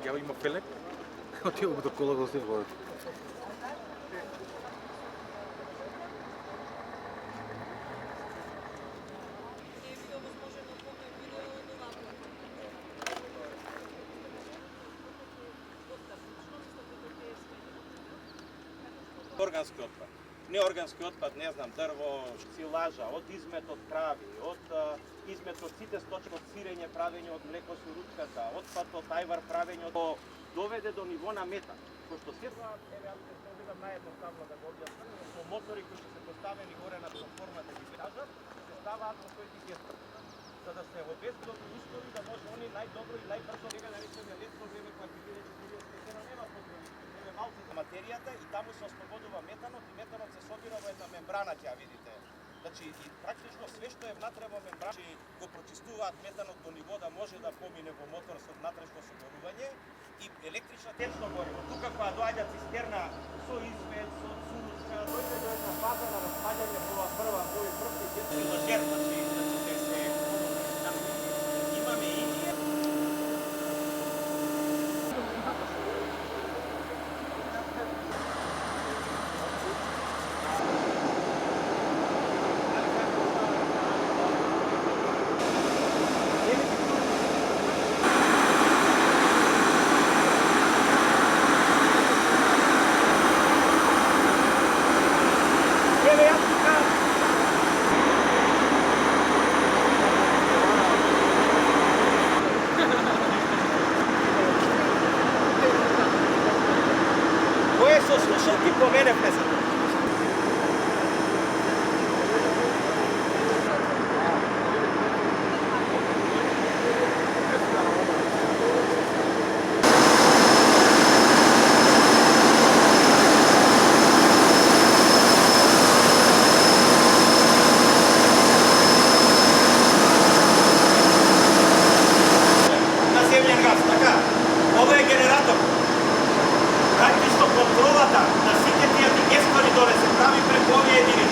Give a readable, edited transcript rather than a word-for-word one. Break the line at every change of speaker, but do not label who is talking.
Ja ima пелек. Отидох до кола да се водят.
Organski otpad. Неоргански отпад, не знам, дрво, силажа, од измет од крави, од измет од сите сточки, од сирење правење од млеко со ручката, отпад од ајвар правење од доведе до ниво на метан. Кој што се еве се обидам наједноставно да го објаснам, со мотори кои се поставени горе на платформата ги кажат, се ставаат во тој дигестор. За да се обезбедат услови да може они најдобро и најбрзо да наречеме летно време кога ќе биде 40 степена нема потреба. Малците материјата и таму се ослободува метанот и метанот се собира во една мембрана, ќе видите. Значи и практично све што е внатре во мембрана го прочистуваат метанот до ниво да може да помине во мотор со внатрешно согорување и електрична течно гориво. Тука кога доаѓа цистерна со измет, со цуручка, дојде до една фаза на распаѓање во прва филажер, значи се имаме и ние. Слушалки по мене влезат. На земјен газ, така. Ова е генератор. Практично контролата на сите тие дигестори доле се прави преку овие единици.